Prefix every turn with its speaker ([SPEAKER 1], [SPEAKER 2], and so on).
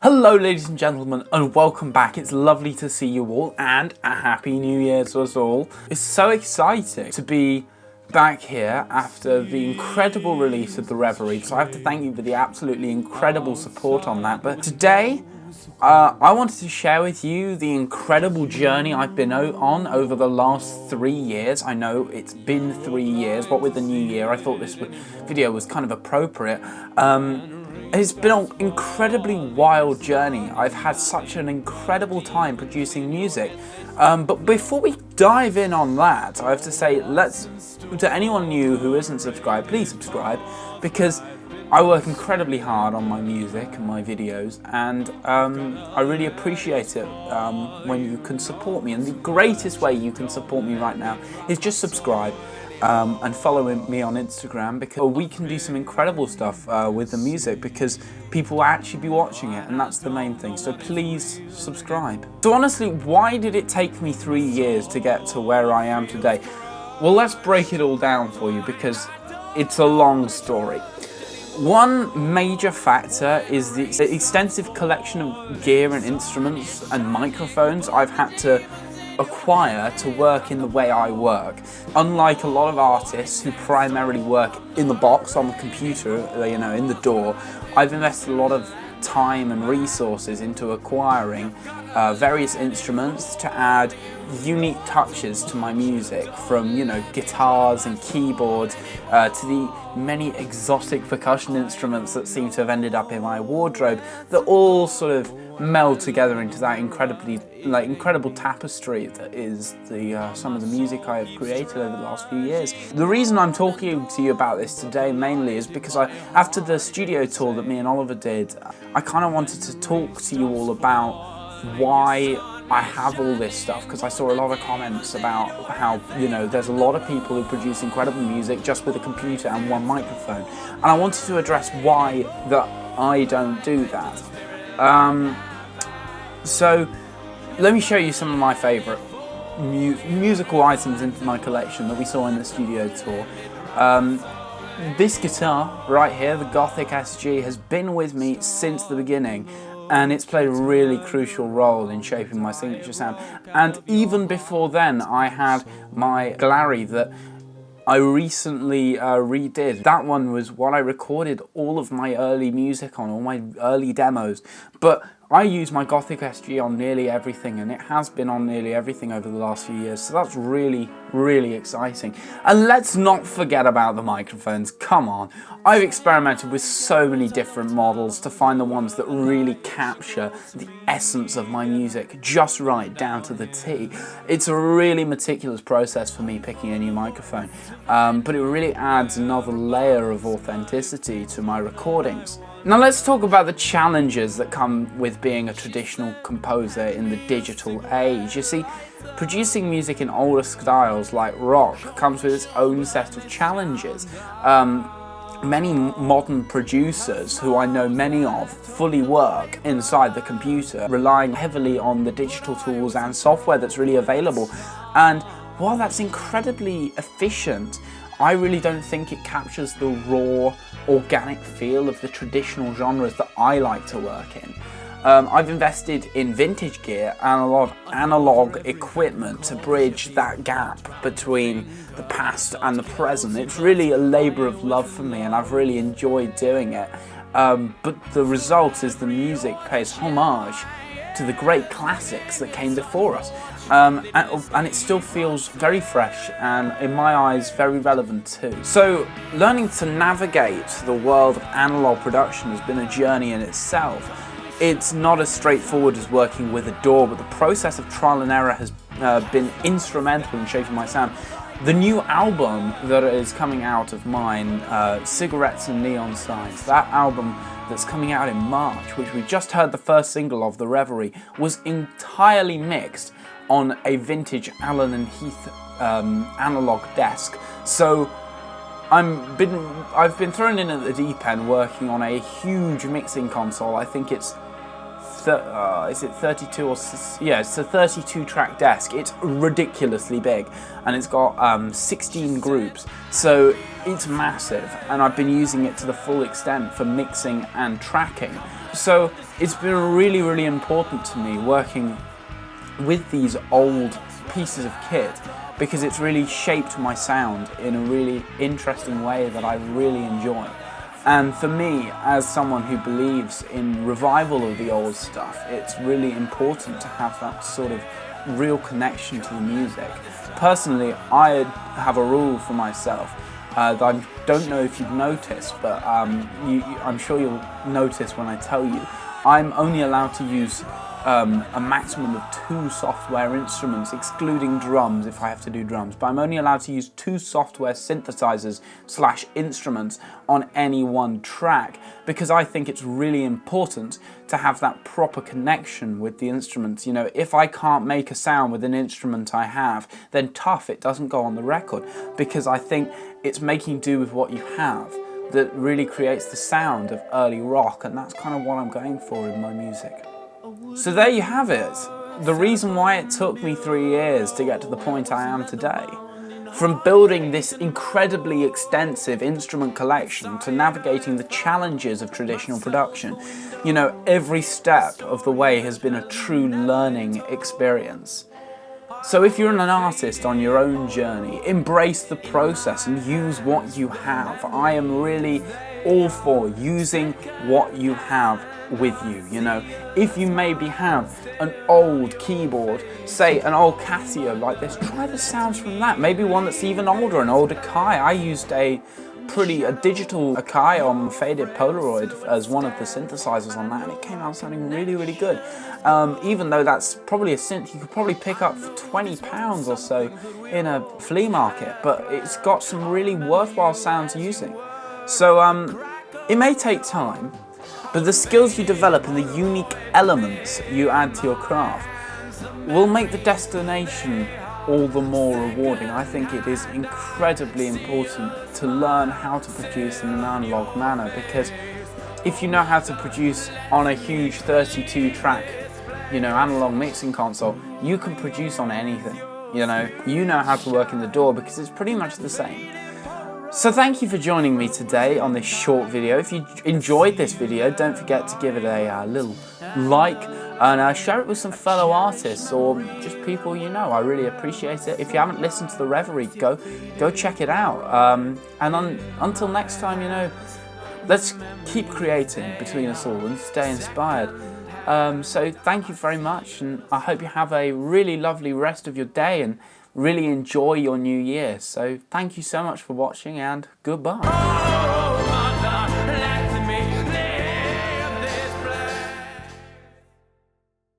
[SPEAKER 1] Hello ladies and gentlemen and welcome back. It's lovely to see you all and a happy new year to us all. It's so exciting to be back here after the incredible release of the Reverie, so I have to thank you for the absolutely incredible support on that. But today I wanted to share with you the incredible journey I've been on over the last 3 years. I know it's been 3 years, but with the new year I thought this video was kind of appropriate. It's been an incredibly wild journey. I've had such an incredible time producing music. But before we dive in on that, I have to say, to anyone new who isn't subscribed, please subscribe, because I work incredibly hard on my music and my videos, and I really appreciate it when you can support me. And the greatest way you can support me right now is just subscribe. And follow me on Instagram, because we can do some incredible stuff with the music, because people will actually be watching it, and that's the main thing. So please subscribe. So honestly, why did it take me 3 years to get to where I am today? Well, let's break it all down for you, because it's a long story. One major factor is the extensive collection of gear and instruments and microphones I've had to acquire to work in the way I work. Unlike a lot of artists who primarily work in the box on the computer, in the DAW, I've invested a lot of time and resources into acquiring various instruments to add unique touches to my music, from guitars and keyboards to the many exotic percussion instruments that seem to have ended up in my wardrobe, that all sort of meld together into that incredible tapestry that is some of the music I have created over the last few years. The reason I'm talking to you about this today mainly is because after the studio tour that me and Oliver did, I kind of wanted to talk to you all about why I have all this stuff, because I saw a lot of comments about how there's a lot of people who produce incredible music just with a computer and one microphone, and I wanted to address why that I don't do that. So let me show you some of my favourite musical items in my collection that we saw in the studio tour. This guitar right here, the Gothic SG, has been with me since the beginning, and it's played a really crucial role in shaping my signature sound. And even before then, I had my Glary that I recently redid. That one was what I recorded all of my early music on, all my early demos. But I use my Gothic SG on nearly everything, and it has been on nearly everything over the last few years, so that's really, really exciting. And let's not forget about the microphones, come on. I've experimented with so many different models to find the ones that really capture the essence of my music just right, down to the T. It's a really meticulous process for me picking a new microphone, but it really adds another layer of authenticity to my recordings. Now let's talk about the challenges that come with being a traditional composer in the digital age. You see, producing music in older styles like rock comes with its own set of challenges. Many modern producers, who I know many of, fully work inside the computer, relying heavily on the digital tools and software that's really available. And while that's incredibly efficient, I really don't think it captures the raw, organic feel of the traditional genres that I like to work in. I've invested in vintage gear and a lot of analog equipment to bridge that gap between the past and the present. It's really a labour of love for me, and I've really enjoyed doing it. But the result is the music pays homage to the great classics that came before us. And it still feels very fresh, and in my eyes very relevant too. So learning to navigate the world of analog production has been a journey in itself. It's not as straightforward as working with a DAW, but the process of trial and error has been instrumental in shaping my sound. The new album that is coming out of mine, Cigarettes and Neon Signs, that album that's coming out in March, which we just heard the first single of, The Reverie, was entirely mixed on a vintage Allen and Heath analog desk. So I've been thrown in at the deep end working on a huge mixing console. I think it's is it 32 or yeah, it's a 32 track desk. It's ridiculously big, and it's got 16 groups, so it's massive, and I've been using it to the full extent for mixing and tracking. So it's been really, really important to me working with these old pieces of kit, because it's really shaped my sound in a really interesting way that I really enjoy. And for me, as someone who believes in revival of the old stuff, it's really important to have that sort of real connection to the music. Personally, I have a rule for myself that I don't know if you've noticed, but I'm sure you'll notice when I tell you. I'm only allowed to use a maximum of 2 software instruments, excluding drums if I have to do drums, but I'm only allowed to use 2 software synthesizers / instruments on any one track, because I think it's really important to have that proper connection with the instruments. You know, if I can't make a sound with an instrument I have, then tough, it doesn't go on the record, because I think it's making do with what you have that really creates the sound of early rock, and that's kind of what I'm going for in my music. So there you have it, the reason why it took me 3 years to get to the point I am today. From building this incredibly extensive instrument collection to navigating the challenges of traditional production, you know, every step of the way has been a true learning experience. So if you're an artist on your own journey, embrace the process and use what you have. I am really all for using what you have with you, you know. If you maybe have an old keyboard, say an old Casio like this, try the sounds from that. Maybe one that's even older, an old Akai. I used a digital Akai on faded Polaroid as one of the synthesizers on that, and it came out sounding really, really good. Even though that's probably a synth you could probably pick up for £20 or so in a flea market, but it's got some really worthwhile sounds using. So it may take time, but the skills you develop and the unique elements you add to your craft will make the destination all the more rewarding. I think it is incredibly important to learn how to produce in an analog manner, because if you know how to produce on a huge 32-track, you know, analog mixing console, you can produce on anything. You know how to work in the DAW, because it's pretty much the same. So thank you for joining me today on this short video. If you enjoyed this video, don't forget to give it a little like and share it with some fellow artists or just people you know. I really appreciate it. If you haven't listened to the Reverie, go check it out. Until next time, you know, let's keep creating between us all and stay inspired. So thank you very much, and I hope you have a really lovely rest of your day and really enjoy your new year. So thank you so much for watching, and goodbye.